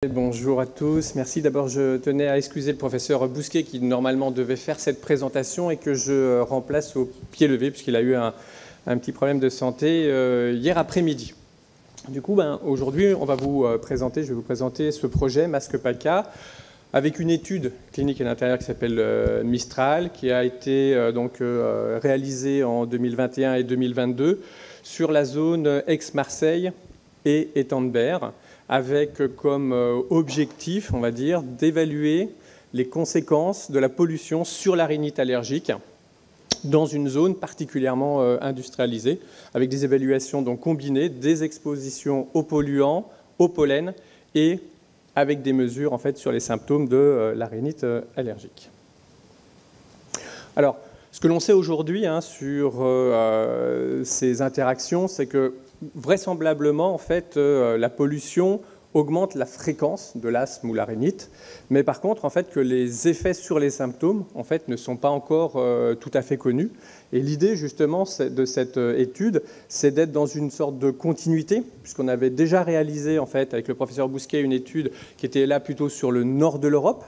Bonjour à tous. Merci. D'abord, je tenais à excuser le professeur Bousquet qui normalement devait faire cette présentation et que je remplace au pied levé puisqu'il a eu un petit problème de santé hier après-midi. Du coup, aujourd'hui, je vais vous présenter ce projet Masque-PACA avec une étude clinique à l'intérieur qui s'appelle Mistral, qui a été réalisée en 2021 et 2022 sur la zone Aix-Marseille et Étang-de-Berre, avec comme objectif, on va dire, d'évaluer les conséquences de la pollution sur la rhinite allergique dans une zone particulièrement industrialisée, avec des évaluations donc combinées des expositions aux polluants, au pollen et avec des mesures en fait sur les symptômes de la rhinite allergique. Alors, ce que l'on sait aujourd'hui sur ces interactions, c'est que vraisemblablement, en fait, la pollution augmente la fréquence de l'asthme ou la rhinite, mais par contre, en fait, que les effets sur les symptômes, en fait, ne sont pas encore tout à fait connus. Et l'idée, justement, de cette étude, c'est d'être dans une sorte de continuité, puisqu'on avait déjà réalisé, en fait, avec le professeur Bousquet, une étude qui était là plutôt sur le nord de l'Europe,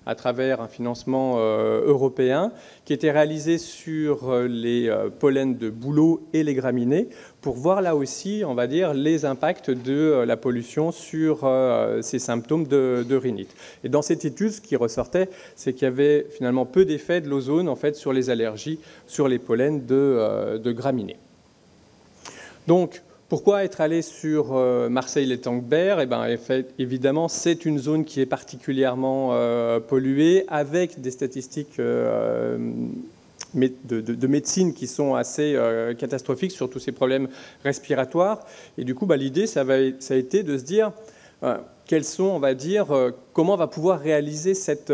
à travers un financement européen, qui était réalisé sur les pollens de bouleau et les graminées, pour voir là aussi, on va dire, les impacts de la pollution sur ces symptômes de rhinite. Et dans cette étude, ce qui ressortait, c'est qu'il y avait finalement peu d'effets de l'ozone en fait, sur les allergies, sur les pollens de graminées. Donc, pourquoi être allé sur Marseille-Étang-de-Berre? Évidemment, c'est une zone qui est particulièrement polluée, avec des statistiques de médecine qui sont assez catastrophiques sur tous ces problèmes respiratoires. Et du coup, l'idée, ça a été de se dire quels sont, on va dire, comment on va pouvoir réaliser cette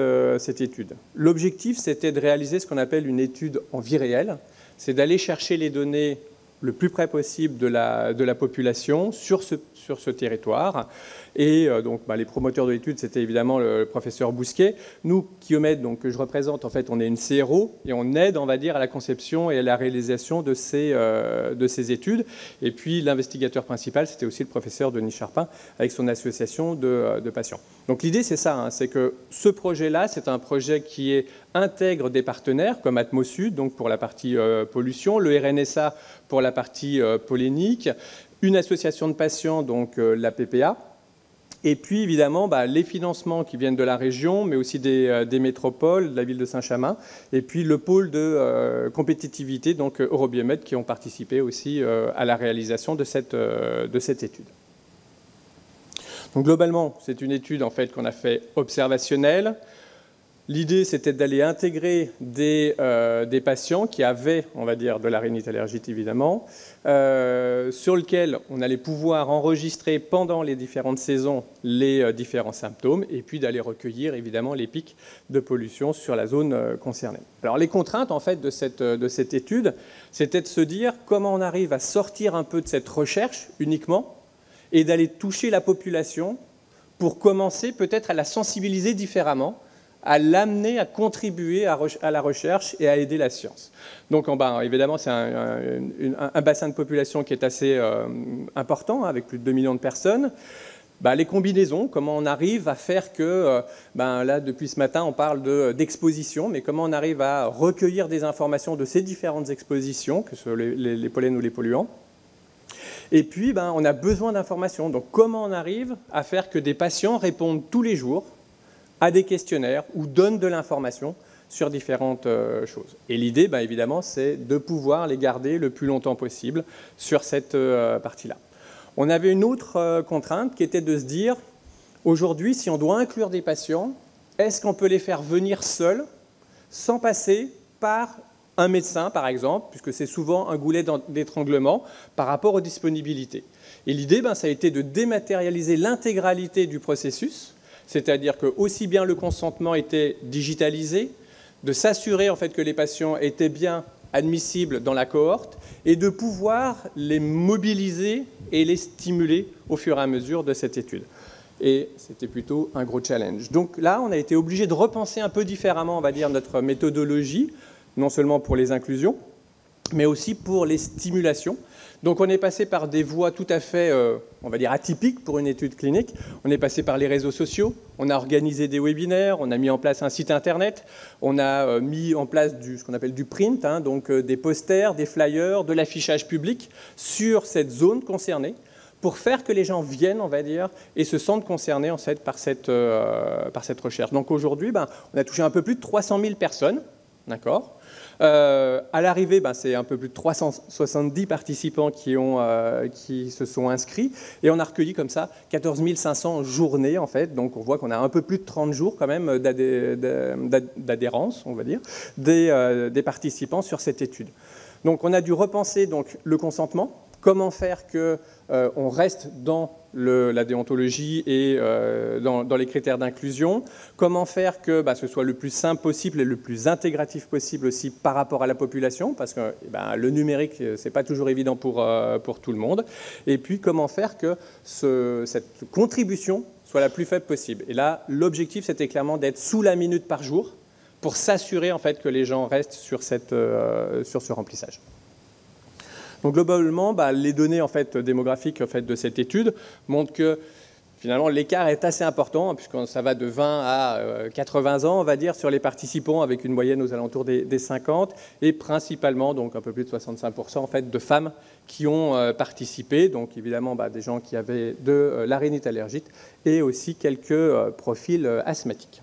étude. L'objectif, c'était de réaliser ce qu'on appelle une étude en vie réelle, c'est d'aller chercher les données le plus près possible de la population sur ce territoire. Et donc, les promoteurs de l'étude, c'était évidemment le professeur Bousquet. Nous, Kiomed, donc, que je représente, en fait, on est une CRO et on aide, on va dire, à la conception et à la réalisation de ces études. Et puis, l'investigateur principal, c'était aussi le professeur Denis Charpin, avec son association de patients. Donc, l'idée, c'est ça, c'est que ce projet-là, c'est un projet qui intègre des partenaires comme Atmosud, donc pour la partie pollution, le RNSA pour la partie polénique, une association de patients, donc la PPA, et puis évidemment les financements qui viennent de la région, mais aussi des métropoles, de la ville de Saint-Chamin, et puis le pôle de compétitivité, donc Eurobiomed, qui ont participé aussi à la réalisation de cette étude. Donc globalement, c'est une étude en fait qu'on a fait observationnelle. L'idée, c'était d'aller intégrer des patients qui avaient, on va dire, de la rhinite allergique, évidemment, sur lequel on allait pouvoir enregistrer pendant les différentes saisons les différents symptômes et puis d'aller recueillir, évidemment, les pics de pollution sur la zone concernée. Alors, les contraintes, en fait, de cette étude, c'était de se dire comment on arrive à sortir un peu de cette recherche uniquement et d'aller toucher la population pour commencer peut-être à la sensibiliser différemment, à l'amener à contribuer à la recherche et à aider la science. Donc, évidemment, c'est un bassin de population qui est assez important, avec plus de 2 millions de personnes. Les combinaisons, comment on arrive à faire que, là, depuis ce matin, on parle d'exposition, mais comment on arrive à recueillir des informations de ces différentes expositions, que ce soit les pollens ou les polluants. Et puis, on a besoin d'informations. Donc, comment on arrive à faire que des patients répondent tous les jours à des questionnaires ou donnent de l'information sur différentes choses. Et l'idée, évidemment, c'est de pouvoir les garder le plus longtemps possible sur cette partie-là. On avait une autre contrainte qui était de se dire, aujourd'hui, si on doit inclure des patients, est-ce qu'on peut les faire venir seuls, sans passer par un médecin, par exemple, puisque c'est souvent un goulet d'étranglement par rapport aux disponibilités. Et l'idée, ça a été de dématérialiser l'intégralité du processus, c'est-à-dire que aussi bien le consentement était digitalisé, de s'assurer en fait que les patients étaient bien admissibles dans la cohorte et de pouvoir les mobiliser et les stimuler au fur et à mesure de cette étude. Et c'était plutôt un gros challenge. Donc là, on a été obligé de repenser un peu différemment, on va dire, notre méthodologie, non seulement pour les inclusions, mais aussi pour les stimulations. Donc on est passé par des voies tout à fait, on va dire, atypiques pour une étude clinique. On est passé par les réseaux sociaux, on a organisé des webinaires, on a mis en place un site internet, on a mis en place ce qu'on appelle du print, hein, donc des posters, des flyers, de l'affichage public sur cette zone concernée, pour faire que les gens viennent, on va dire, et se sentent concernés en fait, par cette recherche. Donc aujourd'hui, on a touché un peu plus de 300 000 personnes, d'accord ? À l'arrivée, c'est un peu plus de 370 participants qui se sont inscrits, et on a recueilli comme ça 14 500 journées, en fait. Donc on voit qu'on a un peu plus de 30 jours quand même d'adhérence, on va dire, des participants sur cette étude. Donc on a dû repenser donc, le consentement, comment faire qu'on reste dans la déontologie et dans les critères d'inclusion, comment faire que ce soit le plus simple possible et le plus intégratif possible aussi par rapport à la population, parce que le numérique, ce n'est pas toujours évident pour tout le monde, et puis comment faire que cette contribution soit la plus faible possible. Et là, l'objectif, c'était clairement d'être sous la minute par jour pour s'assurer en fait, que les gens restent sur ce remplissage. Donc globalement, les données en fait, démographiques en fait, de cette étude montrent que finalement l'écart est assez important, puisque ça va de 20 à 80 ans, on va dire, sur les participants, avec une moyenne aux alentours des 50, et principalement donc un peu plus de 65% en fait, de femmes qui ont participé, donc évidemment des gens qui avaient de la rhinite allergique, et aussi quelques profils asthmatiques.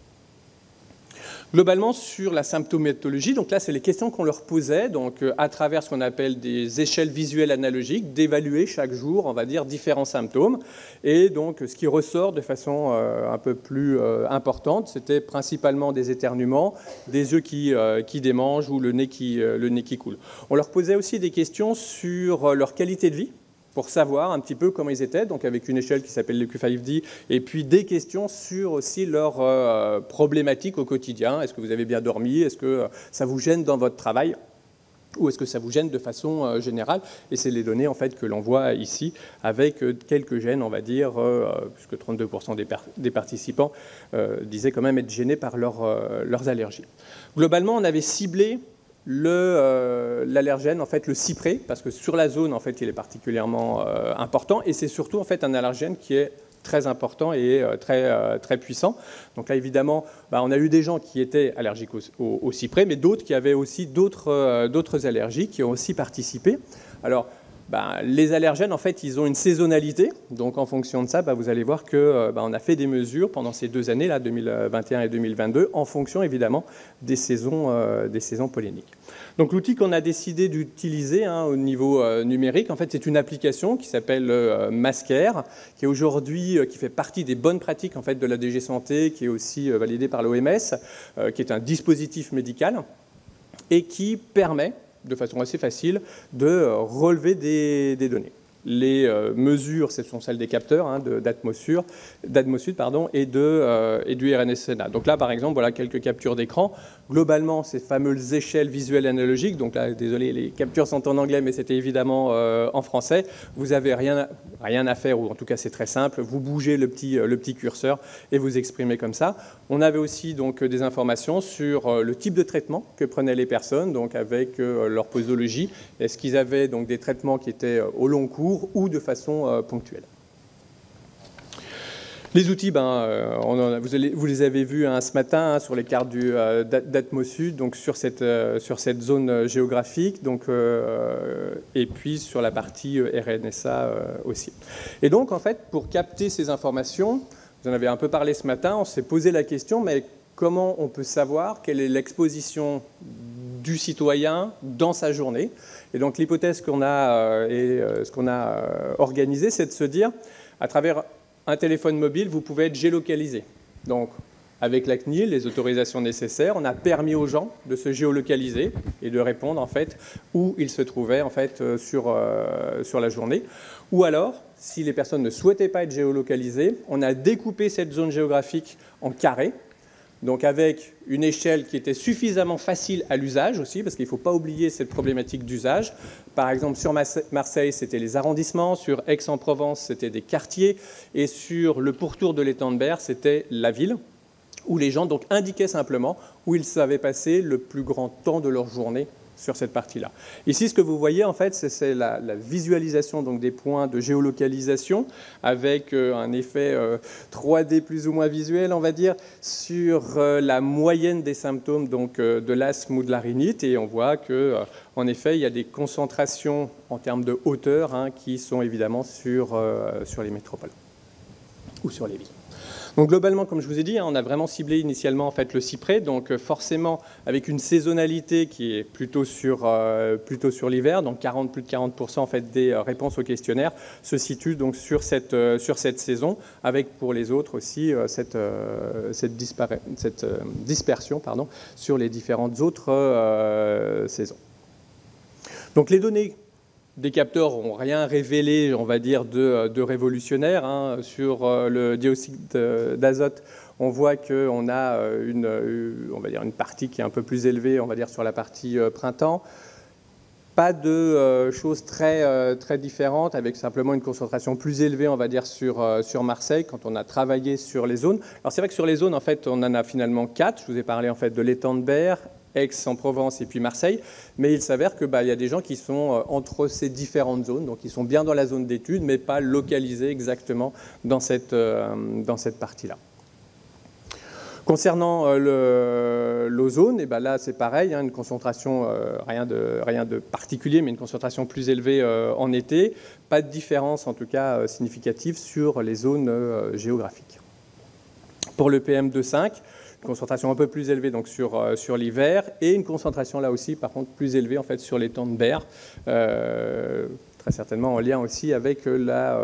Globalement, sur la symptomatologie, donc là, c'est les questions qu'on leur posait, donc à travers ce qu'on appelle des échelles visuelles analogiques, d'évaluer chaque jour, on va dire, différents symptômes. Et donc, ce qui ressort de façon un peu plus importante, c'était principalement des éternuements, des yeux qui démangent ou le nez qui coule. On leur posait aussi des questions sur leur qualité de vie, pour savoir un petit peu comment ils étaient, donc avec une échelle qui s'appelle le Q5D, et puis des questions sur aussi leurs problématiques au quotidien. Est-ce que vous avez bien dormi? Est-ce que ça vous gêne dans votre travail? Ou est-ce que ça vous gêne de façon générale? Et c'est les données en fait, que l'on voit ici, avec quelques gènes, on va dire, puisque 32% des participants disaient quand même être gênés par leurs allergies. Globalement, on avait ciblé l'allergène, en fait, le cyprès, parce que sur la zone, en fait, il est particulièrement important, et c'est surtout en fait, un allergène qui est très important et très puissant. Donc là, évidemment, on a eu des gens qui étaient allergiques au cyprès, mais d'autres qui avaient aussi d'autres allergies qui ont aussi participé. Alors, les allergènes, en fait, ils ont une saisonnalité. Donc, en fonction de ça, vous allez voir qu'on a fait des mesures pendant ces 2 années, là, 2021 et 2022, en fonction, évidemment, des saisons polliniques. Donc, l'outil qu'on a décidé d'utiliser au niveau numérique, en fait, c'est une application qui s'appelle Masker, qui est aujourd'hui, qui fait partie des bonnes pratiques, en fait, de la DG Santé, qui est aussi validée par l'OMS, qui est un dispositif médical et qui permet de façon assez facile, de relever des données. Les mesures, ce sont celles des capteurs d'Atmosud et du RNS-Sénat. Donc là, par exemple, voilà quelques captures d'écran. Globalement, ces fameuses échelles visuelles analogiques, donc là, désolé, les captures sont en anglais, mais c'était évidemment en français. Vous n'avez rien à faire, ou en tout cas, c'est très simple. Vous bougez le petit curseur et vous exprimez comme ça. On avait aussi donc, des informations sur le type de traitement que prenaient les personnes, donc avec leur posologie. Est-ce qu'ils avaient donc, des traitements qui étaient au long cours ou de façon ponctuelle. Les outils, vous les avez vus ce matin sur les cartes d'Atmosud, donc sur cette zone géographique, donc, et puis sur la partie RNSA aussi. Et donc, en fait, pour capter ces informations, vous en avez un peu parlé ce matin, on s'est posé la question, mais comment on peut savoir quelle est l'exposition du citoyen dans sa journée? Et donc l'hypothèse qu'on a ce qu'on a organisé, c'est de se dire, à travers un téléphone mobile, vous pouvez être géolocalisé. Donc avec la CNIL, les autorisations nécessaires, on a permis aux gens de se géolocaliser et de répondre en fait où ils se trouvaient en fait sur la journée. Ou alors, si les personnes ne souhaitaient pas être géolocalisées, on a découpé cette zone géographique en carrés. Donc avec une échelle qui était suffisamment facile à l'usage aussi, parce qu'il ne faut pas oublier cette problématique d'usage. Par exemple, sur Marseille, c'était les arrondissements, sur Aix-en-Provence, c'était des quartiers, et sur le pourtour de l'étang de Berre, c'était la ville, où les gens donc, indiquaient simplement où ils savaient passer le plus grand temps de leur journée cette partie-là. Ici, ce que vous voyez, en fait, c'est la visualisation donc, des points de géolocalisation avec un effet 3D plus ou moins visuel, on va dire, sur la moyenne des symptômes donc, de l'asthme ou de la rhinite. Et on voit qu'en effet, il y a des concentrations en termes de hauteur qui sont évidemment sur les métropoles ou sur les villes. Donc globalement, comme je vous ai dit, on a vraiment ciblé initialement en fait, le cyprès, donc forcément avec une saisonnalité qui est plutôt sur l'hiver, donc plus de 40% en fait, des réponses au questionnaire se situent donc sur cette saison, avec pour les autres aussi cette dispersion sur les différentes autres saisons. Donc les données des capteurs n'ont rien révélé, on va dire, de révolutionnaire. Sur le dioxyde d'azote, on voit qu'on a on va dire une partie qui est un peu plus élevée, on va dire, sur la partie printemps. Pas de choses très différentes, avec simplement une concentration plus élevée, on va dire, sur Marseille, quand on a travaillé sur les zones. Alors c'est vrai que sur les zones, en fait, on en a finalement 4. Je vous ai parlé en fait, de l'étang de Berre, Aix-en-Provence et puis Marseille, mais il s'avère qu'il y a des gens qui sont entre ces différentes zones, donc ils sont bien dans la zone d'étude, mais pas localisés exactement dans cette partie-là. Concernant l'ozone, là c'est pareil, une concentration, rien de particulier, mais une concentration plus élevée en été, pas de différence en tout cas significative sur les zones géographiques. Pour le PM2,5, concentration un peu plus élevée donc sur l'hiver et une concentration là aussi par contre plus élevée en fait sur l'étang de Berre, très certainement en lien aussi avec la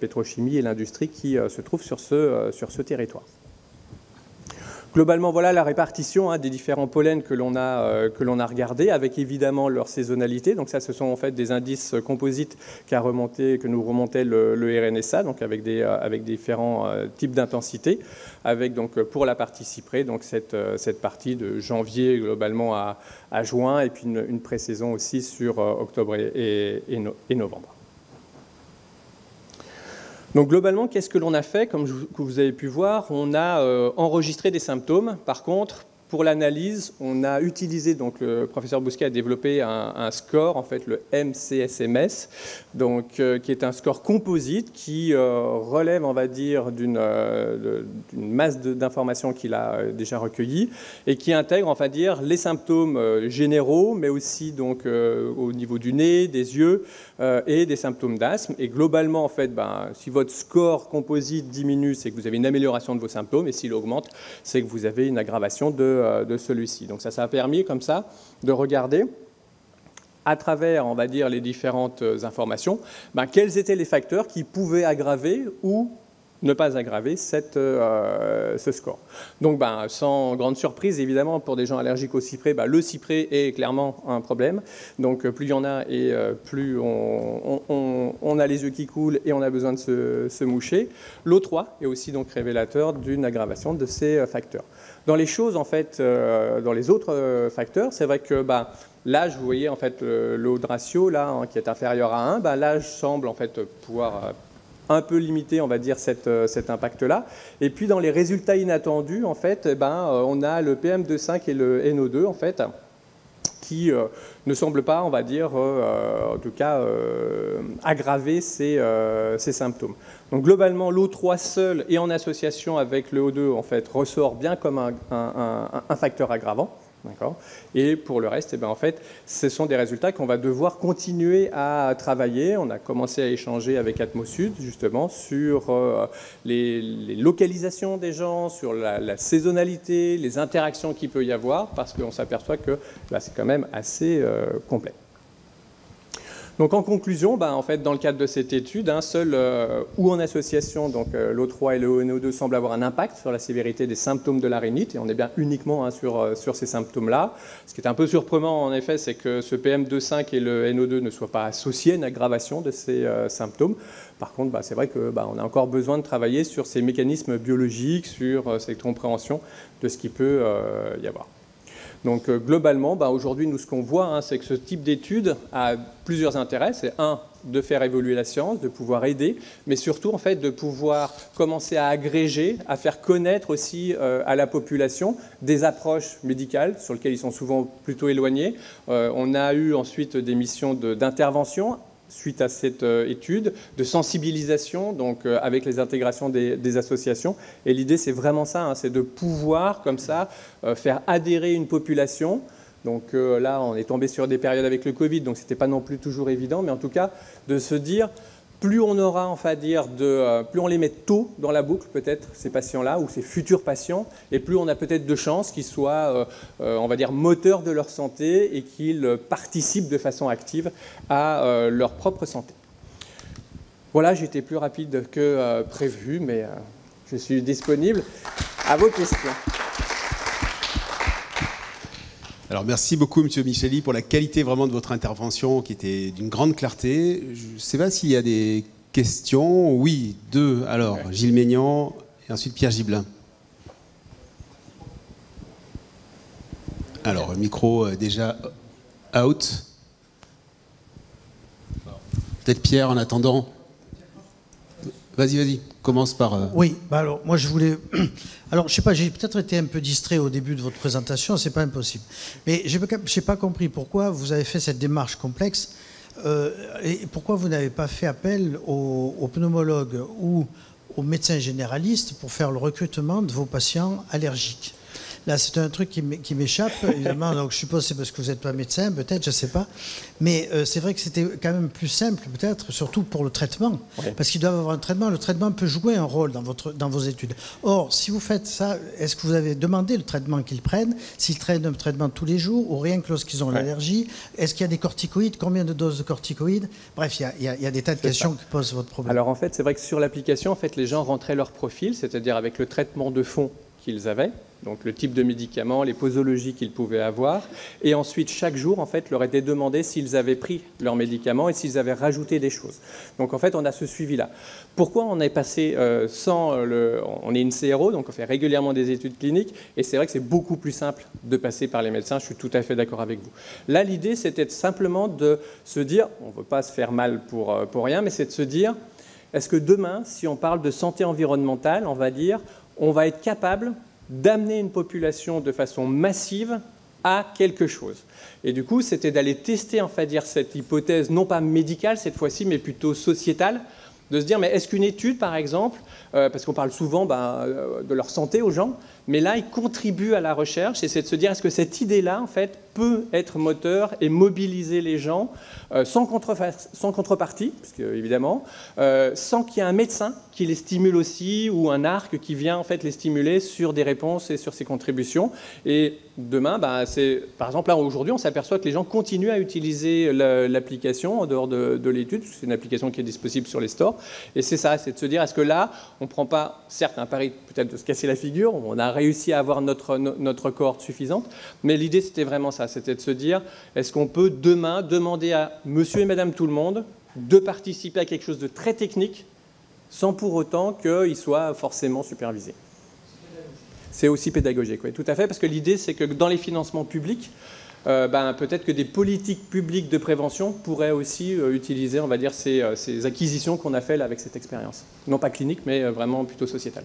pétrochimie et l'industrie qui se trouvent sur ce territoire. Globalement, voilà la répartition des différents pollens que l'on a regardés, avec évidemment leur saisonnalité. Donc ça, ce sont en fait des indices composites que nous remontait le RNSA, donc avec différents types d'intensité, avec donc pour la partie cyprès, donc cette partie de janvier globalement à juin, et puis une pré-saison aussi sur octobre et novembre. Donc globalement, qu'est-ce que l'on a fait? Comme vous avez pu voir, on a enregistré des symptômes. Par contre, pour l'analyse, on a utilisé, donc le professeur Bousquet a développé un score, en fait le MCSMS, donc, qui est un score composite qui relève, on va dire, d'une masse d'informations qu'il a déjà recueillies et qui intègre, on va dire, les symptômes généraux, mais aussi donc, au niveau du nez, des yeux et des symptômes d'asthme. Et globalement, en fait, si votre score composite diminue, c'est que vous avez une amélioration de vos symptômes, et s'il augmente, c'est que vous avez une aggravation de celui-ci. Donc ça a permis comme ça de regarder à travers, on va dire, les différentes informations, quels étaient les facteurs qui pouvaient aggraver ou ne pas aggraver ce score. Donc sans grande surprise, évidemment, pour des gens allergiques au cyprès, le cyprès est clairement un problème. Donc plus il y en a et plus on a les yeux qui coulent et on a besoin de se moucher. L'O3 est aussi donc révélateur d'une aggravation de ces facteurs. Dans les choses, en fait, dans les autres facteurs, c'est vrai que l'âge, vous voyez, en fait, le haut de ratio, là, qui est inférieur à 1, l'âge semble, en fait, pouvoir un peu limiter, on va dire, cet impact-là. Et puis, dans les résultats inattendus, en fait, on a le PM2,5 et le NO2, en fait, qui ne semblent pas, on va dire, en tout cas, aggraver ces symptômes. Donc globalement, l'O3 seul et en association avec le O2, en fait, ressort bien comme un facteur aggravant. Et pour le reste, en fait, ce sont des résultats qu'on va devoir continuer à travailler. On a commencé à échanger avec Atmosud, justement, sur les localisations des gens, sur la saisonnalité, les interactions qu'il peut y avoir, parce qu'on s'aperçoit que c'est quand même assez complet. Donc en conclusion, en fait, dans le cadre de cette étude, seul ou en association, donc l'O3 et le NO2 semblent avoir un impact sur la sévérité des symptômes de la rhinite, et on est bien uniquement sur ces symptômes-là. Ce qui est un peu surprenant, en effet, c'est que ce PM2,5 et le NO2 ne soient pas associés à une aggravation de ces symptômes. Par contre, c'est vrai qu'on a encore besoin de travailler sur ces mécanismes biologiques, sur cette compréhension de ce qui peut y avoir. Donc globalement, aujourd'hui, nous, ce qu'on voit, hein, c'est que ce type d'étude a plusieurs intérêts. C'est un, de faire évoluer la science, de pouvoir aider, mais surtout, en fait, de pouvoir commencer à agréger, à faire connaître aussi à la population des approches médicales sur lesquelles ils sont souvent plutôt éloignés. On a eu ensuite des missions d'intervention suite à cette étude, de sensibilisation, donc avec les intégrations des associations. Et l'idée, c'est vraiment ça, hein, c'est de pouvoir, comme ça, faire adhérer une population. Donc là, on est tombé sur des périodes avec le Covid, donc ce n'était pas non plus toujours évident, mais en tout cas, de se dire, plus on aura, enfin dire, plus on les met tôt dans la boucle, peut-être, ces patients-là, ou ces futurs patients, et plus on a peut-être de chances qu'ils soient, on va dire, moteurs de leur santé et qu'ils participent de façon active à leur propre santé. Voilà, j'ai été plus rapide que prévu, mais je suis disponible à vos questions. Alors merci beaucoup M. Micheli pour la qualité vraiment de votre intervention qui était d'une grande clarté. Je ne sais pas s'il y a des questions. Oui, deux. Alors Gilles Maignan et ensuite Pierre Gibelin. Alors micro déjà out. Peut-être Pierre en attendant. Vas-y, commence par... Oui, alors moi je voulais... Alors je sais pas, j'ai peut-être été un peu distrait au début de votre présentation, c'est pas impossible. Mais j'ai pas compris pourquoi vous avez fait cette démarche complexe et pourquoi vous n'avez pas fait appel aux pneumologues ou aux médecins généralistes pour faire le recrutement de vos patients allergiques. Là, c'est un truc qui m'échappe, évidemment. Donc, je suppose que c'est parce que vous n'êtes pas médecin, peut-être, je ne sais pas. Mais c'est vrai que c'était quand même plus simple, peut-être, surtout pour le traitement. Ouais. Parce qu'ils doivent avoir un traitement. Le traitement peut jouer un rôle dans vos études. Or, si vous faites ça, est-ce que vous avez demandé le traitement qu'ils prennent? S'ils prennent un traitement tous les jours ou rien que lorsqu'ils ont l'allergie? Est-ce qu'il y a des corticoïdes? Combien de doses de corticoïdes? Bref, il y a des tas de questions qui posent votre problème. Alors, en fait, c'est vrai que sur l'application, en fait, les gens rentraient leur profil, c'est-à-dire avec le traitement de fond qu'ils avaient, donc le type de médicaments, les posologies qu'ils pouvaient avoir, et ensuite chaque jour en fait leur était demandé s'ils avaient pris leurs médicaments et s'ils avaient rajouté des choses. Donc en fait on a ce suivi-là. Pourquoi on est passé on est une CRO, donc on fait régulièrement des études cliniques, et c'est vrai que c'est beaucoup plus simple de passer par les médecins, je suis tout à fait d'accord avec vous. Là l'idée c'était simplement de se dire, on ne veut pas se faire mal pour rien, mais c'est de se dire, est-ce que demain, si on parle de santé environnementale, on va dire, on va être capable d'amener une population de façon massive à quelque chose. Et du coup, c'était d'aller tester, enfin, dire cette hypothèse, non pas médicale cette fois-ci, mais plutôt sociétale, de se dire, mais est-ce qu'une étude, par exemple, parce qu'on parle souvent de leur santé aux gens, mais là, ils contribuent à la recherche, et c'est de se dire, est-ce que cette idée-là, en fait, peut être moteur et mobiliser les gens sans contrepartie, parce que, évidemment, sans qu'il y ait un médecin qui les stimule aussi, ou un arc qui vient en fait les stimuler sur des réponses et sur ces contributions. Et demain, par exemple, là aujourd'hui, on s'aperçoit que les gens continuent à utiliser l'application en dehors de l'étude, parce que c'est une application qui est disponible sur les stores. Et c'est ça, c'est de se dire, est-ce que là, on ne prend pas, certes, un pari peut-être de se casser la figure, on a réussi à avoir notre cohorte suffisante, mais l'idée, c'était vraiment ça, c'était de se dire, est-ce qu'on peut demain demander à monsieur et madame tout le monde de participer à quelque chose de très technique, sans pour autant qu'il soit forcément supervisé. C'est aussi pédagogique, oui, tout à fait, parce que l'idée, c'est que dans les financements publics, peut-être que des politiques publiques de prévention pourraient aussi utiliser, on va dire, ces acquisitions qu'on a faites avec cette expérience. Non pas clinique, mais vraiment plutôt sociétale.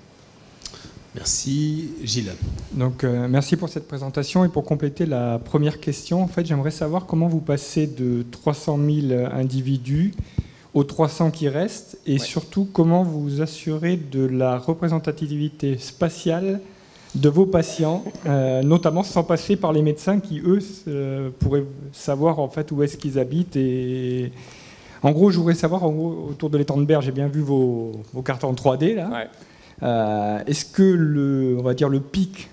Merci. Gilles. Donc, merci pour cette présentation. Et pour compléter la première question, en fait, j'aimerais savoir comment vous passez de 300 000 individus aux 300 qui restent, et surtout comment vous vous assurez de la représentativité spatiale de vos patients, notamment sans passer par les médecins qui, eux, pourraient savoir en fait où est-ce qu'ils habitent. Et en gros, je voudrais savoir, autour de l'Étendberg, j'ai bien vu vos cartes en 3D là. Ouais. Est-ce que on va dire le pic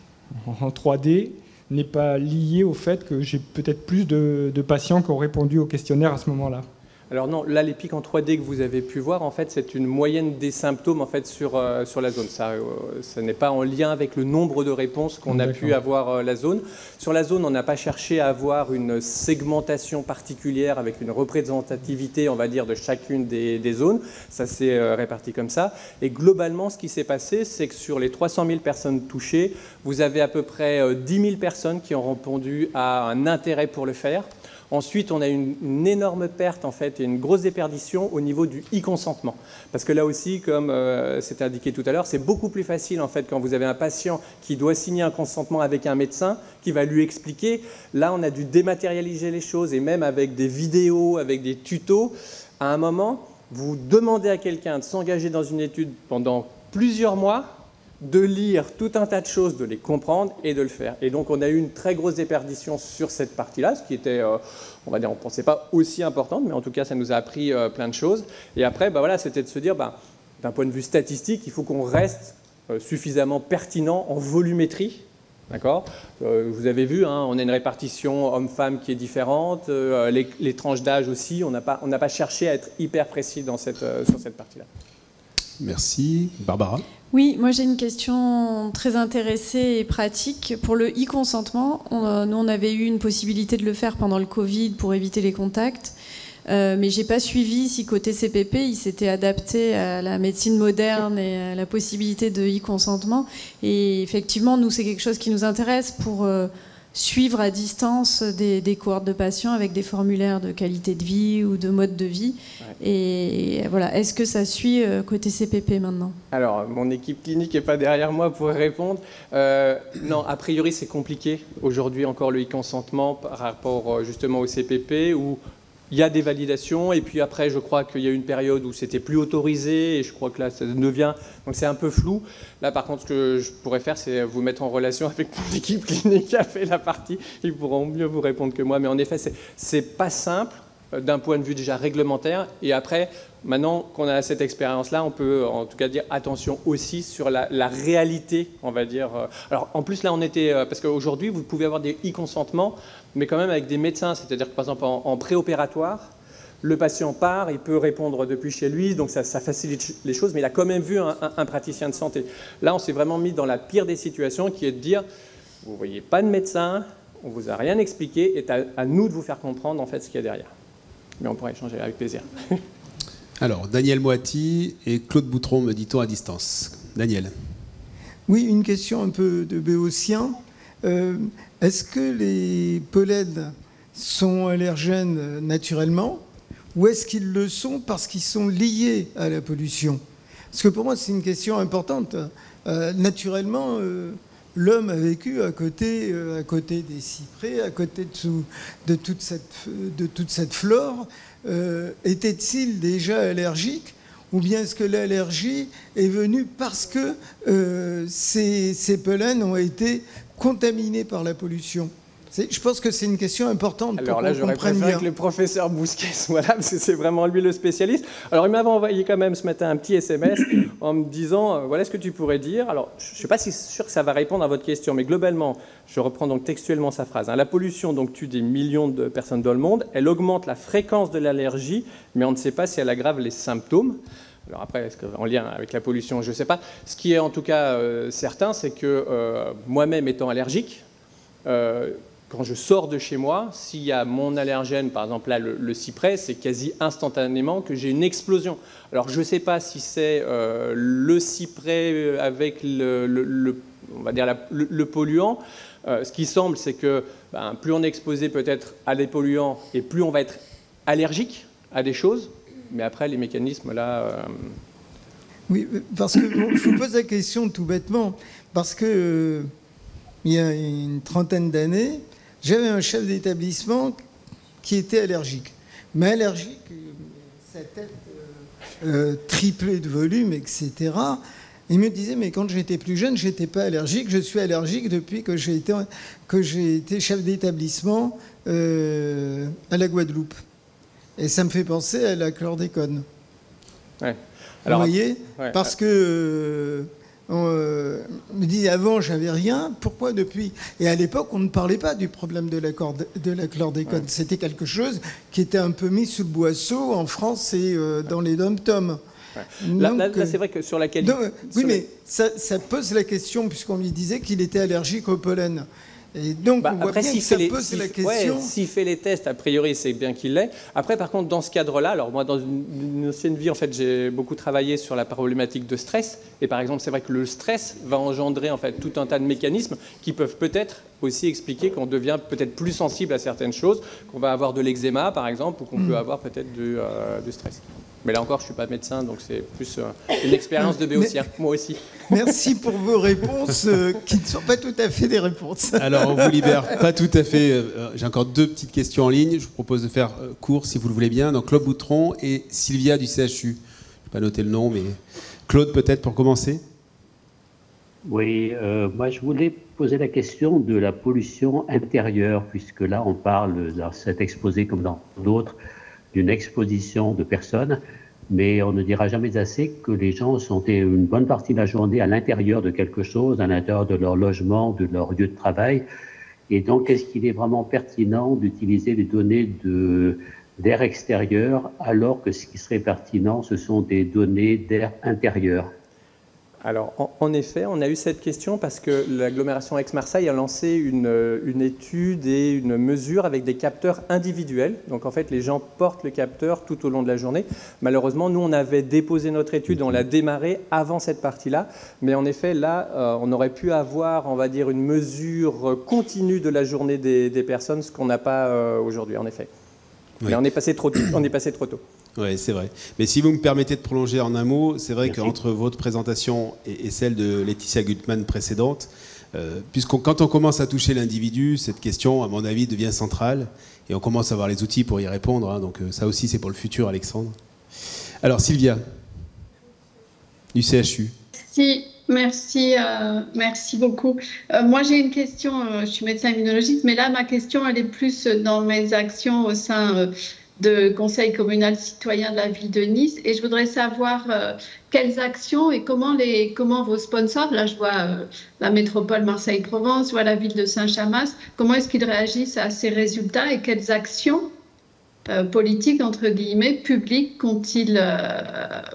en 3D n'est pas lié au fait que j'ai peut-être plus de patients qui ont répondu au questionnaire à ce moment-là? Alors non, là, les pics en 3D que vous avez pu voir, en fait, c'est une moyenne des symptômes en fait, sur la zone. Ça n'est pas en lien avec le nombre de réponses qu'on a pu avoir la zone. Sur la zone, on n'a pas cherché à avoir une segmentation particulière avec une représentativité, on va dire, de chacune des zones. Ça s'est réparti comme ça. Et globalement, ce qui s'est passé, c'est que sur les 300 000 personnes touchées, vous avez à peu près 10 000 personnes qui ont répondu à un intérêt pour le faire. Ensuite, on a une énorme perte en fait, et une grosse déperdition au niveau du e-consentement. Parce que là aussi, comme c'était indiqué tout à l'heure, c'est beaucoup plus facile en fait, quand vous avez un patient qui doit signer un consentement avec un médecin qui va lui expliquer. Là, on a dû dématérialiser les choses et même avec des vidéos, avec des tutos. À un moment, vous demandez à quelqu'un de s'engager dans une étude pendant plusieurs mois, de lire tout un tas de choses, de les comprendre et de le faire. Et donc, on a eu une très grosse déperdition sur cette partie-là, ce qui était, on va dire, on ne pensait pas aussi importante, mais en tout cas, ça nous a appris plein de choses. Et après, voilà, c'était de se dire, d'un point de vue statistique, il faut qu'on reste suffisamment pertinent en volumétrie. D'accord ? Vous avez vu, on a une répartition homme-femme qui est différente, les tranches d'âge aussi, on n'a pas cherché à être hyper précis sur cette partie-là. Merci. Barbara ? Oui, moi j'ai une question très intéressée et pratique. Pour le e-consentement, nous on avait eu une possibilité de le faire pendant le Covid pour éviter les contacts, mais j'ai pas suivi si côté CPP il s'était adapté à la médecine moderne et à la possibilité de e-consentement. Et effectivement, nous c'est quelque chose qui nous intéresse pour suivre à distance des cohortes de patients avec des formulaires de qualité de vie ou de mode de vie. Ouais. Et voilà, est-ce que ça suit côté CPP maintenant ? Alors, mon équipe clinique n'est pas derrière moi pour répondre. Non, a priori, c'est compliqué. Aujourd'hui, encore le e-consentement par rapport justement au CPP où il y a des validations et puis après, je crois qu'il y a eu une période où c'était plus autorisé et je crois que là, ça devient... Donc, c'est un peu flou. Là, par contre, ce que je pourrais faire, c'est vous mettre en relation avec mon équipe clinique qui a fait la partie. Ils pourront mieux vous répondre que moi. Mais en effet, c'est pas simple d'un point de vue déjà réglementaire. Et après, maintenant qu'on a cette expérience-là, on peut en tout cas dire attention aussi sur la réalité, on va dire. Alors, en plus, là, on était... Parce qu'aujourd'hui, vous pouvez avoir des e-consentements, mais quand même avec des médecins. C'est-à-dire que, par exemple, en préopératoire, le patient part, il peut répondre depuis chez lui, donc ça facilite les choses, mais il a quand même vu un praticien de santé. Là, on s'est vraiment mis dans la pire des situations, qui est de dire, vous ne voyez pas de médecin, on ne vous a rien expliqué, et à nous de vous faire comprendre en fait ce qu'il y a derrière. Mais on pourra échanger avec plaisir. Alors, Daniel Moati et Claude Boutron, me dit-on à distance. Daniel. Oui, une question un peu de béotien. Est-ce que les pollens sont allergènes naturellement ou est-ce qu'ils le sont parce qu'ils sont liés à la pollution ? Parce que pour moi, c'est une question importante. Naturellement, l'homme a vécu à côté des cyprès, à côté de toute cette flore. Était-il déjà allergique ? Ou bien est-ce que l'allergie est venue parce que ces pollens ont été contaminés par la pollution ? Je pense que c'est une question importante pour qu'on comprenne bien. Alors là, j'aurais préféré que le professeur Bousquet soit là, parce que c'est vraiment lui le spécialiste. Alors, il m'avait envoyé quand même ce matin un petit SMS en me disant, voilà ce que tu pourrais dire. Alors, je ne suis pas si sûr que ça va répondre à votre question, mais globalement, je reprends donc textuellement sa phrase. La pollution donc, tue des millions de personnes dans le monde. Elle augmente la fréquence de l'allergie, mais on ne sait pas si elle aggrave les symptômes. Alors après, est-ce qu'en lien avec la pollution, je ne sais pas. Ce qui est en tout cas certain, c'est que moi-même étant allergique, quand je sors de chez moi, s'il y a mon allergène, par exemple là le cyprès, c'est quasi instantanément que j'ai une explosion. Alors je ne sais pas si c'est le cyprès avec on va dire le polluant. Ce qui semble, c'est que plus on est exposé peut-être à des polluants et plus on va être allergique à des choses. Mais après, les mécanismes là... Oui, parce que je vous pose la question tout bêtement, parce que il y a une trentaine d'années, j'avais un chef d'établissement qui était allergique. Mais allergique, sa tête triplée de volume, etc. Il me disait, mais quand j'étais plus jeune, je n'étais pas allergique. Je suis allergique depuis que j'ai été chef d'établissement à la Guadeloupe. Et ça me fait penser à la chlordécone. Ouais. Alors, vous voyez, ouais, parce que me dit avant j'avais rien, pourquoi depuis? Et à l'époque on ne parlait pas du problème de la chlordécone. C'était quelque chose qui était un peu mis sous le boisseau en France et dans les dom-toms. Là, c'est vrai que sur la qualité... oui, mais ça pose la question puisqu'on lui disait qu'il était allergique au pollen. Et donc, on voit après, bien que ça pose la question. S'il fait les tests, a priori, c'est bien qu'il l'ait. Après, par contre, dans ce cadre-là, alors moi, dans une ancienne vie, en fait, j'ai beaucoup travaillé sur la problématique de stress. Et par exemple, c'est vrai que le stress va engendrer, en fait, tout un tas de mécanismes qui peuvent peut-être aussi expliquer qu'on devient peut-être plus sensible à certaines choses, qu'on va avoir de l'eczéma, par exemple, ou qu'on peut avoir peut-être du stress. Mais là encore, je ne suis pas médecin, donc c'est plus une expérience de béotien, moi aussi. Merci pour vos réponses, qui ne sont pas tout à fait des réponses. Alors, on vous libère pas tout à fait. J'ai encore 2 petites questions en ligne. Je vous propose de faire court, si vous le voulez bien. Donc, Claude Boutron et Sylvia du CHU. Je n'ai pas noté le nom, mais Claude, peut-être, pour commencer. Oui, moi, je voulais poser la question de la pollution intérieure, puisque là, on parle dans cet exposé, comme dans d'autres, d'une exposition de personnes, mais on ne dira jamais assez que les gens sont une bonne partie de la journée à l'intérieur de quelque chose, à l'intérieur de leur logement, de leur lieu de travail. Et donc, est-ce qu'il est vraiment pertinent d'utiliser les données d'air extérieur alors que ce qui serait pertinent, ce sont des données d'air intérieur? Alors, en effet, on a eu cette question parce que l'agglomération Aix-Marseille a lancé une étude et une mesure avec des capteurs individuels. Donc, en fait, les gens portent le capteur tout au long de la journée. Malheureusement, nous, on avait déposé notre étude, on l'a démarrée avant cette partie-là. Mais en effet, là, on aurait pu avoir, on va dire, une mesure continue de la journée des personnes, ce qu'on n'a pas aujourd'hui, en effet. Oui. Mais on est passé trop tôt. Oui, c'est vrai. Mais si vous me permettez de prolonger en un mot, c'est vrai qu'entre votre présentation et celle de Laetitia Gutmann précédente, quand on commence à toucher l'individu, cette question, à mon avis, devient centrale. Et on commence à avoir les outils pour y répondre. Hein, donc ça aussi, c'est pour le futur, Alexandre. Alors, Sylvia, du CHU. Merci beaucoup. Moi, j'ai une question, je suis médecin immunologiste, mais là, ma question, elle est plus dans mes actions au sein de Conseil communal citoyen de la ville de Nice. Et je voudrais savoir quelles actions et comment vos sponsors, là je vois la métropole Marseille-Provence, je vois la ville de Saint-Chamas, comment est-ce qu'ils réagissent à ces résultats et quelles actions politiques, entre guillemets, publiques qu'ont-ils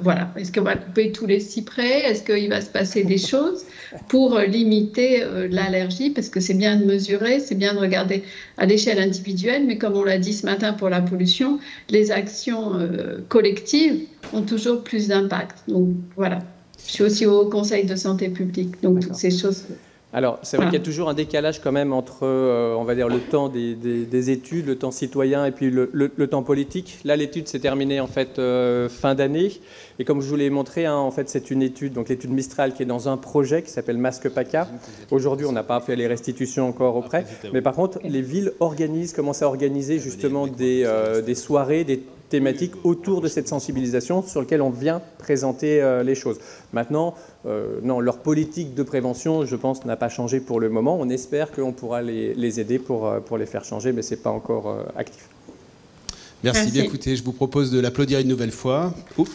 voilà. Est-ce qu'on va couper tous les cyprès? Est-ce qu'il va se passer des choses pour limiter l'allergie? Parce que c'est bien de mesurer, c'est bien de regarder à l'échelle individuelle, mais comme on l'a dit ce matin pour la pollution, les actions collectives ont toujours plus d'impact. Donc voilà. Je suis aussi au Conseil de santé publique, donc toutes ces choses... Alors, c'est vrai qu'il y a toujours un décalage quand même entre, on va dire, le temps des études, le temps citoyen et puis le temps politique. Là, l'étude s'est terminée en fait fin d'année. Et comme je vous l'ai montré, hein, en fait, c'est une étude, donc l'étude Mistral, qui est dans un projet qui s'appelle Masque PACA. Aujourd'hui, on n'a pas fait les restitutions encore auprès. Mais par contre, les villes commencent à organiser justement des soirées, des thématiques autour de cette sensibilisation sur lequel on vient présenter les choses. Maintenant, non, leur politique de prévention, je pense, n'a pas changé pour le moment. On espère qu'on pourra les aider pour les faire changer, mais ce n'est pas encore actif. Merci. Bien écoutez, je vous propose de l'applaudir une nouvelle fois. Oups.